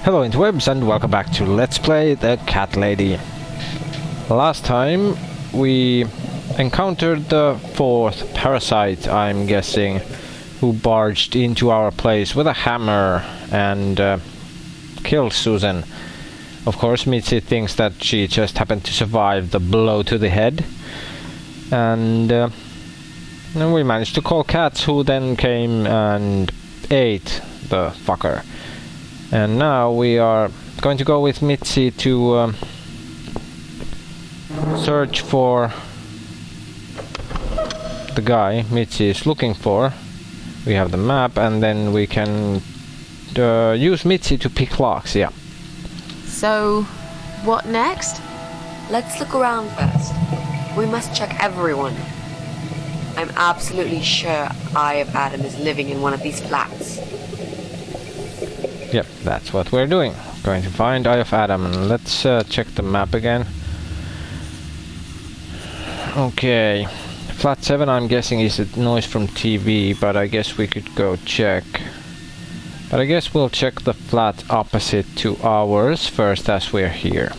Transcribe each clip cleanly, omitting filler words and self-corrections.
Hello interwebs and welcome back to Let's Play the Cat Lady. Last time we encountered the fourth parasite, I'm guessing, who barged into our place with a hammer and killed Susan. Of course, Mitzi thinks that she just happened to survive the blow to the head. And then we managed to call cats, who then came and ate the fucker. And now we are going to go with Mitzi to search for the guy Mitzi is looking for. We have the map, and then we can use Mitzi to pick locks, yeah. So, what next? Let's look around first. We must check everyone. I'm absolutely sure Eye of Adam is living in one of these flats. Yep, that's what we're doing. Going to find Eye of Adam. Let's check the map again. Okay. Flat 7, I'm guessing, is a noise from TV, but I guess we could go check. But I guess we'll check the flat opposite to ours first, as we're here.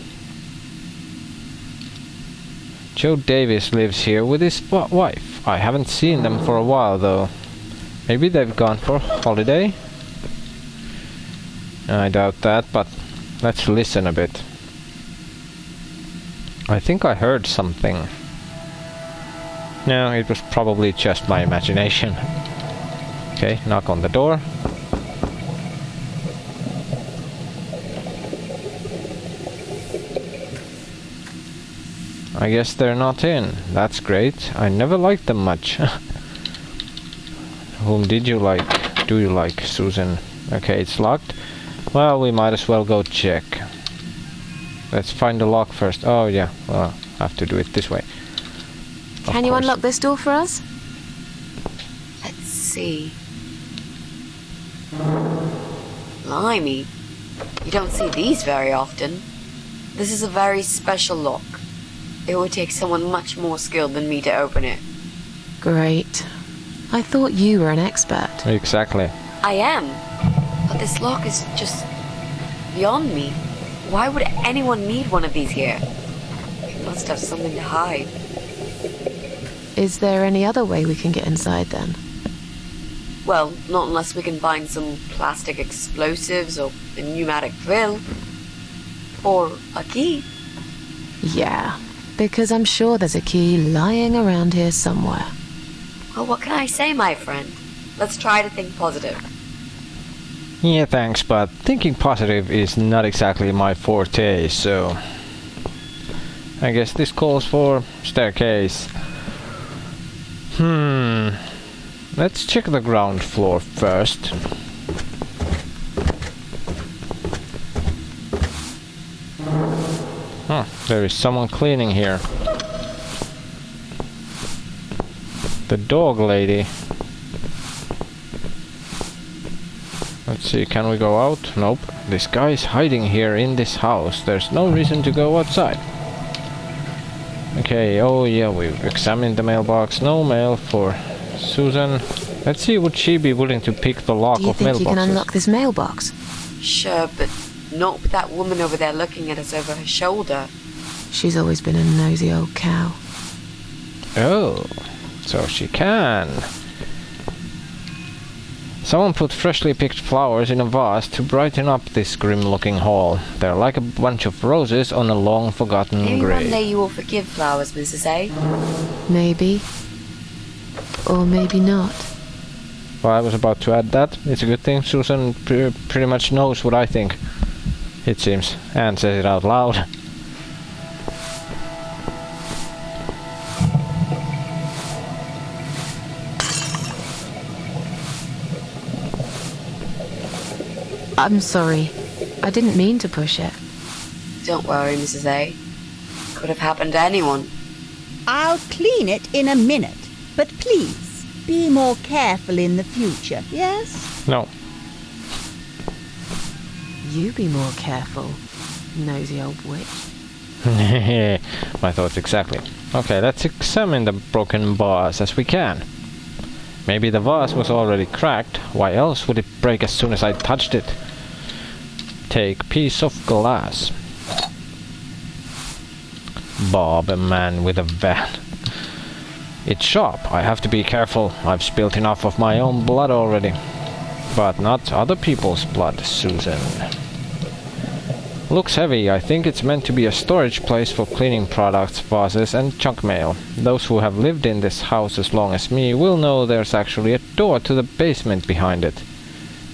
Joe Davis lives here with his wife. I haven't seen them for a while, though. Maybe they've gone for holiday? I doubt that, but let's listen a bit. I think I heard something. No, it was probably just my imagination. Okay, knock on the door. I guess they're not in. That's great. I never liked them much. Whom did you like? Do you like, Susan? Okay, it's locked. Well, we might as well go check. Let's find the lock first. Oh yeah, well, I have to do it this way. Can you unlock this door for us? Let's see. Blimey. You don't see these very often. This is a very special lock. It would take someone much more skilled than me to open it. Great. I thought you were an expert. Exactly. I am. But this lock is just beyond me. Why would anyone need one of these here? It must have something to hide. Is there any other way we can get inside then? Well, not unless we can find some plastic explosives or a pneumatic drill. Or a key. Yeah, because I'm sure there's a key lying around here somewhere. Well, what can I say, my friend? Let's try to think positive. Yeah, thanks, but thinking positive is not exactly my forte, so I guess this calls for staircase. Let's check the ground floor first. There is someone cleaning here. The dog lady. Let's see, can we go out? Nope. This guy is hiding here in this house. There's no reason to go outside. Okay, oh yeah, we've examined the mailbox. No mail for Susan. Let's see, would she be willing to pick the lock of mailboxes? Do you think you can unlock this mailbox? Sure, but not with that woman over there looking at us over her shoulder. She's always been a nosy old cow. Oh, so she can. Someone put freshly picked flowers in a vase to brighten up this grim-looking hall. They're like a bunch of roses on a long-forgotten Maybe grave. one day you will forgive flowers, Mrs. A. Maybe. Or maybe not. Well, I was about to add that. It's a good thing Susan pretty much knows what I think, it seems, and says it out loud. I'm sorry. I didn't mean to push it. Don't worry, Mrs. A. Could have happened to anyone. I'll clean it in a minute, but please, be more careful in the future, yes? No. You be more careful, nosy old witch. My thoughts exactly. Okay, let's examine the broken vase as we can. Maybe the vase was already cracked. Why else would it break as soon as I touched it? Take piece of glass. Bob, a man with a van. It's sharp. I have to be careful. I've spilt enough of my own blood already. But not other people's blood, Susan. Looks heavy. I think it's meant to be a storage place for cleaning products, vases and junk mail. Those who have lived in this house as long as me will know there's actually a door to the basement behind it.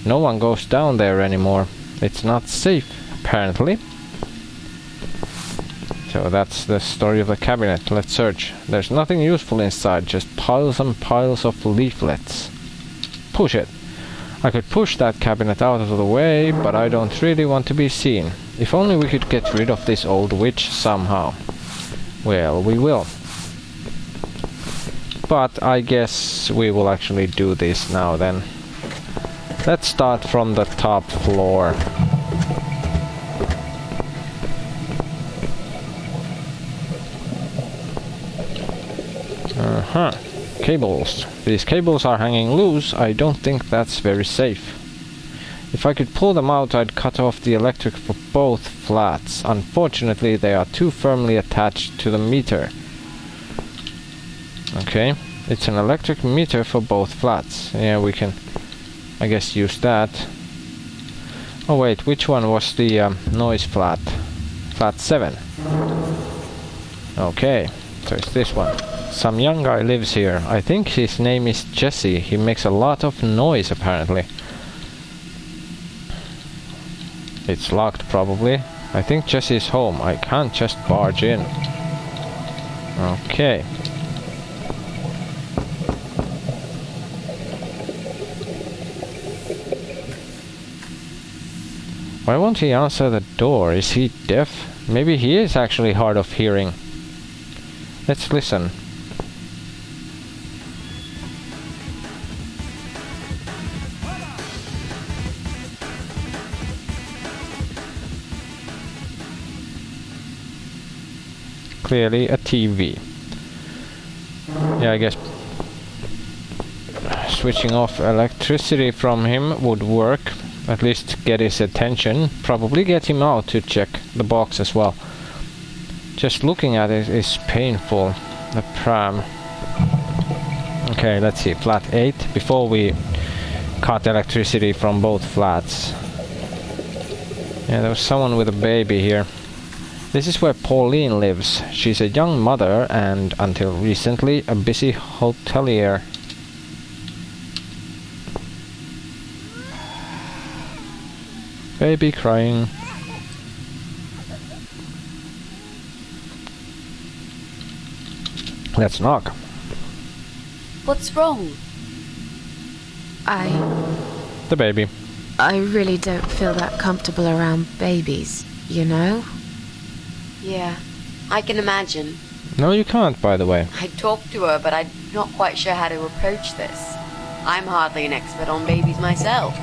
No one goes down there anymore. It's not safe, apparently. So that's the story of the cabinet. Let's search. There's nothing useful inside, just piles and piles of leaflets. Push it. I could push that cabinet out of the way, but I don't really want to be seen. If only we could get rid of this old witch somehow. Well, we will. But I guess we will actually do this now then. Let's start from the top floor. Cables. These cables are hanging loose. I don't think that's very safe. If I could pull them out, I'd cut off the electric for both flats. Unfortunately, they are too firmly attached to the meter. Okay, it's an electric meter for both flats. Yeah, we can, I guess, use that. Oh wait, which one was the noise flat? Flat 7. Okay, so it's this one. Some young guy lives here. I think his name is Jesse. He makes a lot of noise apparently. It's locked probably. I think Jesse's home. I can't just barge in. Okay. Why won't he answer the door? Is he deaf? Maybe he is actually hard of hearing. Let's listen. Clearly a TV. Yeah, I guess switching off electricity from him would work. At least get his attention. Probably get him out to check the box as well. Just looking at it is painful. The pram. Okay, let's see. Flat 8. Before we cut electricity from both flats. Yeah, there was someone with a baby here. This is where Pauline lives. She's a young mother and, until recently, a busy hotelier. Baby crying. Let's knock. What's wrong? The baby. I really don't feel that comfortable around babies, you know? Yeah, I can imagine. No, you can't, by the way. I talked to her, but I'm not quite sure how to approach this. I'm hardly an expert on babies myself.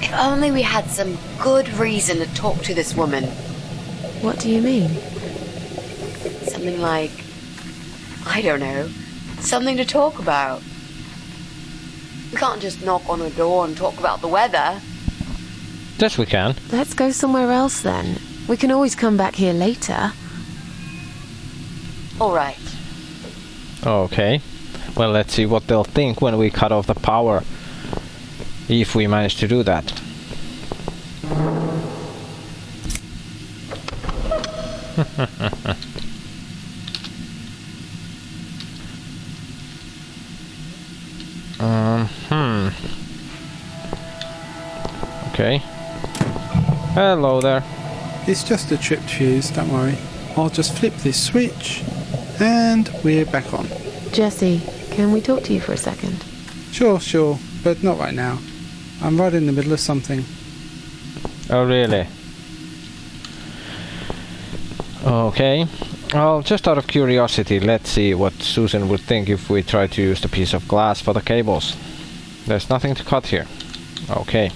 If only we had some good reason to talk to this woman. What do you mean? Something like, I don't know, something to talk about. We can't just knock on her door and talk about the weather. Yes, we can. Let's go somewhere else then. We can always come back here later. All right. Okay. Well, let's see what they'll think when we cut off the power. If we manage to do that. Okay. Hello there. It's just a tripped fuse, don't worry. I'll just flip this switch and we're back on. Jesse, can we talk to you for a second? Sure, but not right now. I'm right in the middle of something. Oh, really? Okay. Well, just out of curiosity, let's see what Susan would think if we try to use the piece of glass for the cables. There's nothing to cut here. Okay.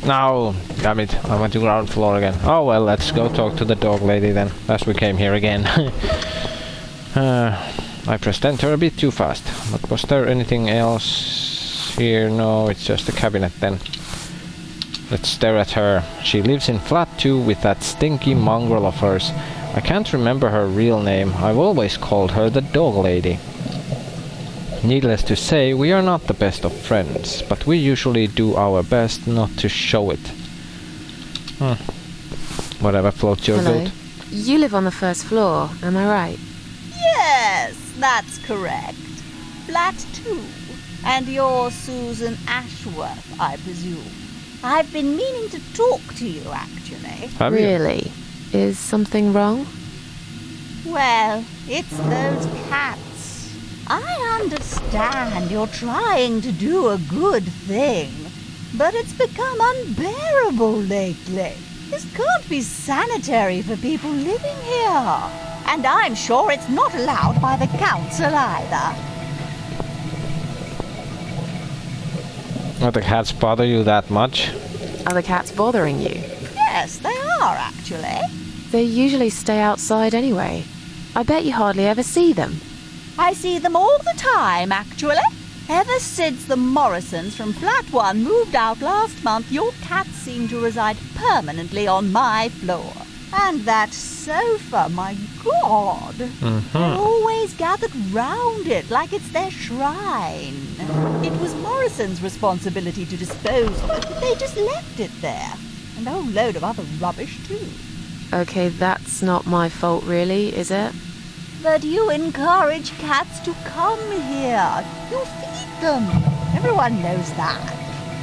No, damn it, I went to ground floor again. Oh well, let's go talk to the dog lady then, as we came here again. I pressed enter a bit too fast. But was there anything else here? No, it's just a cabinet then. Let's stare at her. She lives in flat 2 with that stinky mongrel of hers. I can't remember her real name. I've always called her the dog lady. Needless to say, we are not the best of friends, but we usually do our best not to show it. Whatever floats your Hello. boat. You live on the first floor, am I right? Yes, that's correct. Flat 2. And you're Susan Ashworth, I presume. I've been meaning to talk to you, actually. Have you? Really? Is something wrong? Well, it's those cats. I understand you're trying to do a good thing, but it's become unbearable lately. This can't be sanitary for people living here. And I'm sure it's not allowed by the council either. Do the cats bother you that much? Are the cats bothering you? Yes, they are, actually. They usually stay outside anyway. I bet you hardly ever see them. I see them all the time, actually. Ever since the Morrisons from Flat 1 moved out last month, your cats seem to reside permanently on my floor. And that sofa, my God! They're always gathered round it like it's their shrine. It was Morrison's responsibility to dispose of it, but they just left it there. And a whole load of other rubbish, too. Okay, that's not my fault really, is it? But you encourage cats to come here. You feed them. Everyone knows that.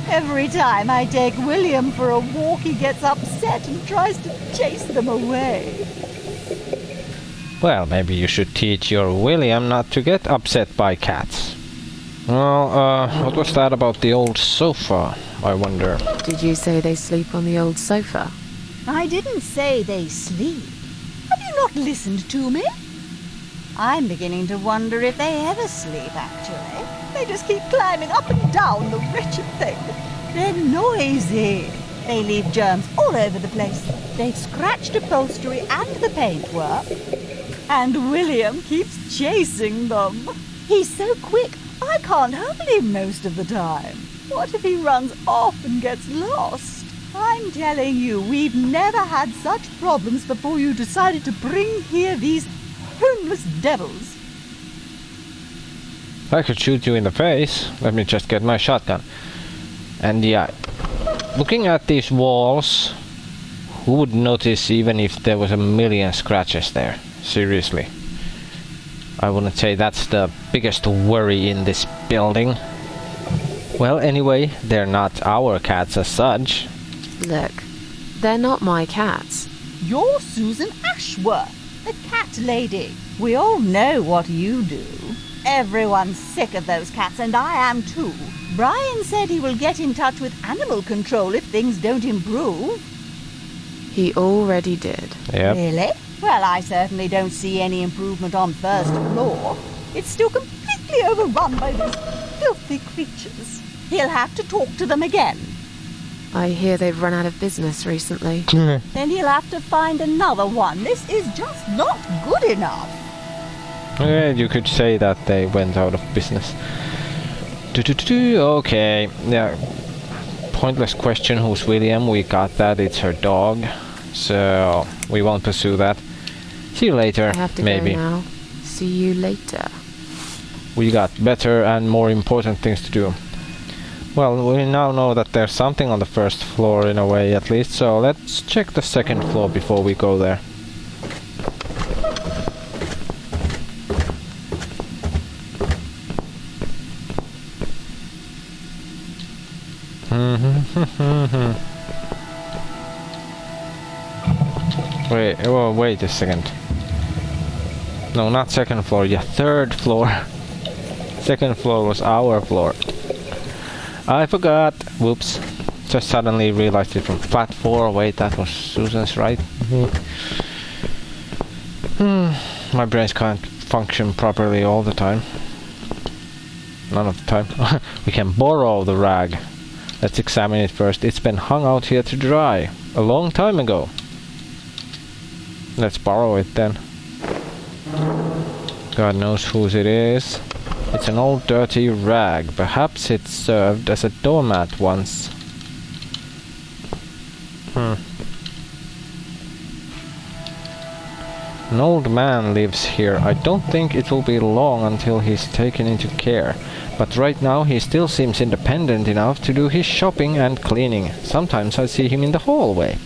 Every time I take William for a walk, he gets upset and tries to chase them away. Well, maybe you should teach your William not to get upset by cats. Well, what was that about the old sofa, I wonder? Did you say they sleep on the old sofa? I didn't say they sleep. Have you not listened to me? I'm beginning to wonder if they ever sleep, actually. They just keep climbing up and down, the wretched thing. They're noisy. They leave germs all over the place. They've scratched upholstery and the paintwork. And William keeps chasing them. He's so quick, I can't hold him most of the time. What if he runs off and gets lost? I'm telling you, we've never had such problems before you decided to bring here these homeless devils. I could shoot you in the face. Let me just get my shotgun. And yeah, looking at these walls, who would notice even if there was a million scratches there? Seriously. I wouldn't say that's the biggest worry in this building. Well, anyway, they're not our cats as such. Look, they're not my cats. You're Susan Ashworth, the cat lady. We all know what you do. Everyone's sick of those cats, and I am too. Brian said he will get in touch with animal control if things don't improve. He already did. Yep. Really? Well, I certainly don't see any improvement on first floor. It's still completely overrun by those filthy creatures. He'll have to talk to them again. I hear they've run out of business recently. Then he'll have to find another one. This is just not good enough. Yeah, you could say that they went out of business. Okay, yeah. Pointless question, who's William? We got that, it's her dog. So, we won't pursue that. See you later, I have to maybe. go now. See you later. We got better and more important things to do. Well, we now know that there's something on the first floor in a way at least, so let's check the second floor before we go there. Wait a second. No, not second floor, yeah, third floor. Second floor was our floor. I forgot. Whoops. Just suddenly realized it from flat 4. Wait, that was Susan's, right? My brains can't function properly all the time. None of the time. We can borrow the rag. Let's examine it first. It's been hung out here to dry a long time ago. Let's borrow it then. God knows whose it is. It's an old dirty rag. Perhaps it served as a doormat once. An old man lives here. I don't think it will be long until he's taken into care. But right now he still seems independent enough to do his shopping and cleaning. Sometimes I see him in the hallway.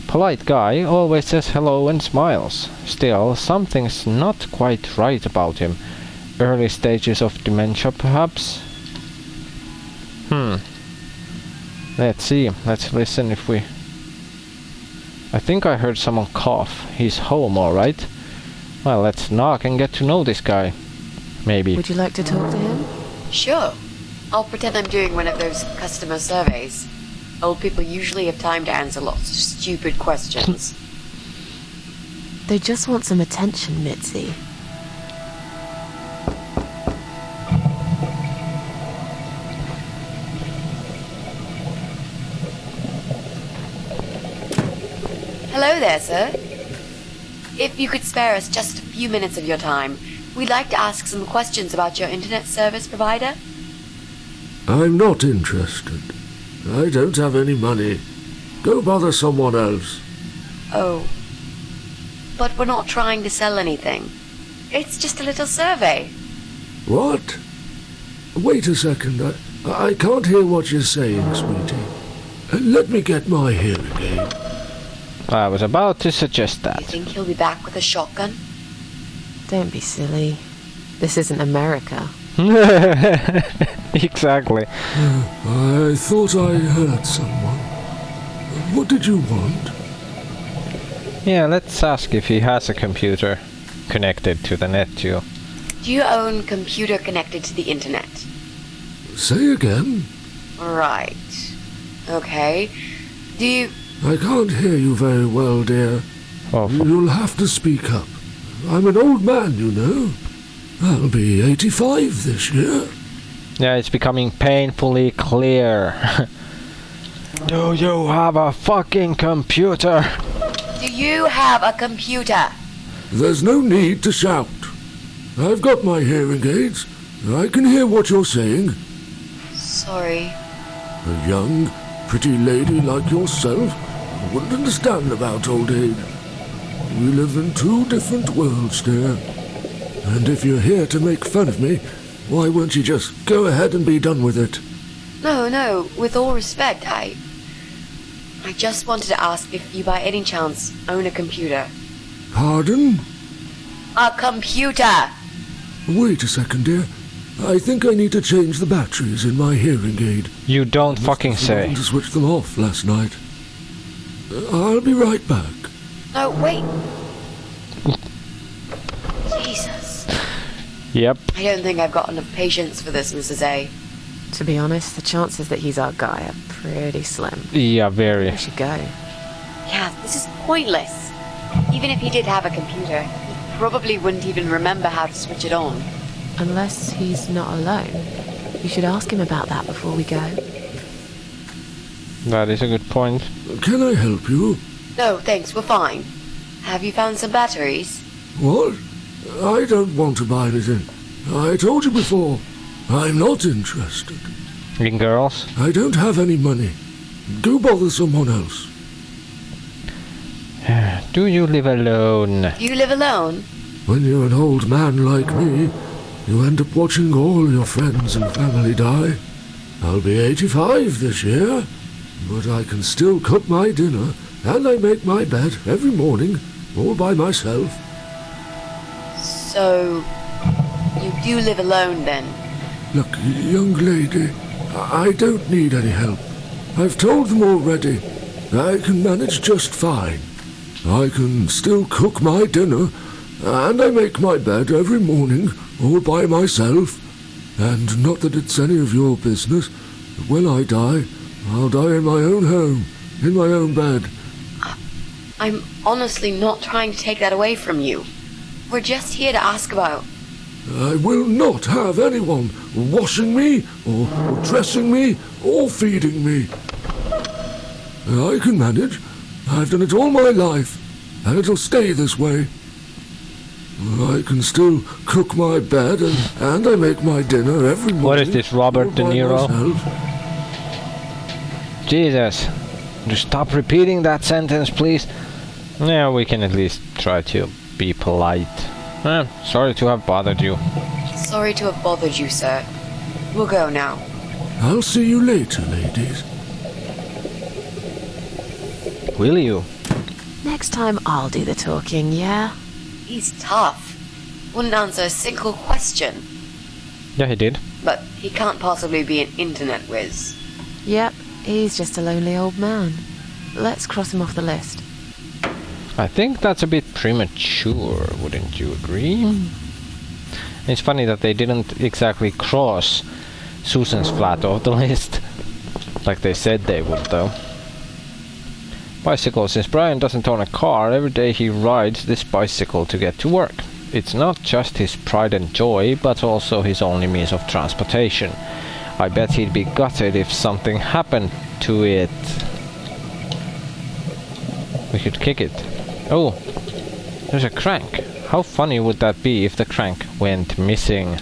Polite guy, always says hello and smiles. Still, something's not quite right about him. Early stages of dementia, perhaps? Let's see. Let's listen if we... I think I heard someone cough. He's home, alright. Well, let's knock and get to know this guy. Maybe. Would you like to talk to him? Sure. I'll pretend I'm doing one of those customer surveys. Old people usually have time to answer lots of stupid questions. They just want some attention, Mitzi. Hello there, sir. If you could spare us just a few minutes of your time, we'd like to ask some questions about your internet service provider. I'm not interested. I don't have any money. Go bother someone else. Oh. But we're not trying to sell anything. It's just a little survey. What? Wait a second. I can't hear what you're saying, sweetie. Let me get my hearing aid. I was about to suggest You that. think he'll be back with a shotgun? Don't be silly. This isn't America. Exactly. I thought I heard someone. What did you want? Yeah, let's ask if he has a computer connected to the net too. Do you own computer connected to the internet? Say again? Right. Okay. Do you... I can't hear you very well, dear. Oh, You'll have to speak up. I'm an old man, you know. I'll be 85 this year. yeah, it's becoming painfully clear. Do you have a fucking computer? Do you have a computer? There's no need to shout. I've got my hearing aids. I can hear what you're saying. Sorry. A young, pretty lady like yourself wouldn't understand about old age. We live in two different worlds, dear. And if you're here to make fun of me, why won't you just go ahead and be done with it? No, with all respect, I just wanted to ask if you by any chance own a computer. Pardon? A computer! Wait a second, dear. I think I need to change the batteries in my hearing aid. You don't fucking say. To switch them off last night. I'll be right back. No, wait. Jesus. Yep. I don't think I've got enough patience for this, Mrs. A. To be honest, the chances that he's our guy are pretty slim. Yeah, very. We should go. Yeah, this is pointless. Even if he did have a computer, he probably wouldn't even remember how to switch it on. Unless he's not alone. You should ask him about that before we go. That is a good point. Can I help you? No, thanks, we're fine. Have you found some batteries? What? I don't want to buy anything. I told you before. I'm not interested. In girls? I don't have any money. Go bother someone else. Do you live alone? Do you live alone? When you're an old man like me, you end up watching all your friends and family die. I'll be 85 this year, but I can still cook my dinner and I make my bed every morning all by myself. So, you do live alone then? Look, young lady, I don't need any help. I've told them already. I can manage just fine. I can still cook my dinner, and I make my bed every morning all by myself. And not that it's any of your business, but when I die, I'll die in my own home, in my own bed. I'm honestly not trying to take that away from you. We're just here to ask about... I will not have anyone washing me, or dressing me, or feeding me. I can manage. I've done it all my life, and it'll stay this way. I can still cook my bed, and I make my dinner every morning. What is this, Robert De all by Niro? myself. Jesus. to stop repeating that sentence, please? Yeah, we can at least try to be polite. Sorry to have bothered you. Sorry to have bothered you, sir. We'll go now. I'll see you later, ladies. Will you? Next time I'll do the talking, yeah? He's tough. Wouldn't answer a single question. Yeah, he did. But he can't possibly be an internet whiz. Yep, he's just a lonely old man. Let's cross him off the list. I think that's a bit premature, wouldn't you agree? It's funny that they didn't exactly cross Susan's flat off the list, like they said they would, though. Bicycle. Since Brian doesn't own a car, every day he rides this bicycle to get to work. It's not just his pride and joy, but also his only means of transportation. I bet he'd be gutted if something happened to it. We could kick it. Oh, there's a crank. How funny would that be if the crank went missing?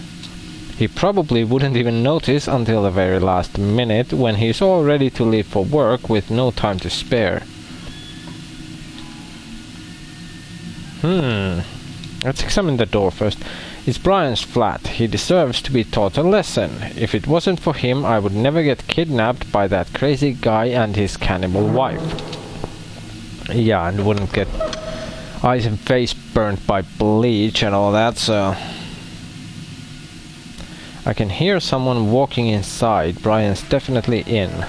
He probably wouldn't even notice until the very last minute, when he's all ready to leave for work with no time to spare. Let's examine the door first. It's Brian's flat. He deserves to be taught a lesson. If it wasn't for him, I would never get kidnapped by that crazy guy and his cannibal wife. Yeah, and wouldn't get eyes and face burnt by bleach and all that, so... I can hear someone walking inside. Brian's definitely in.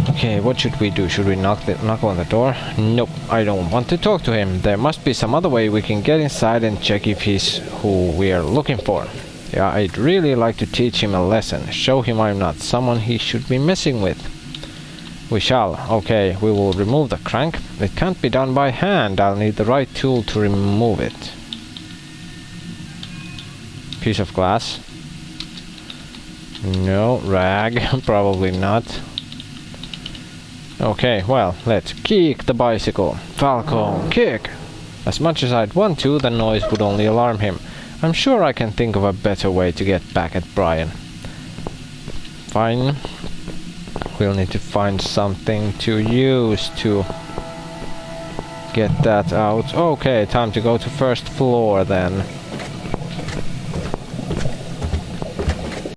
Okay, what should we do? Should we knock on the door? Nope, I don't want to talk to him. There must be some other way we can get inside and check if he's who we are looking for. Yeah, I'd really like to teach him a lesson. Show him I'm not someone he should be messing with. We shall. Okay, we will remove the crank. It can't be done by hand. I'll need the right tool to remove it. Piece of glass. No, rag. Probably not. Okay, well, let's kick the bicycle. Falcon, kick! As much as I'd want to, the noise would only alarm him. I'm sure I can think of a better way to get back at Brian. Fine. We'll need to find something to use to get that out. Okay, time to go to first floor then.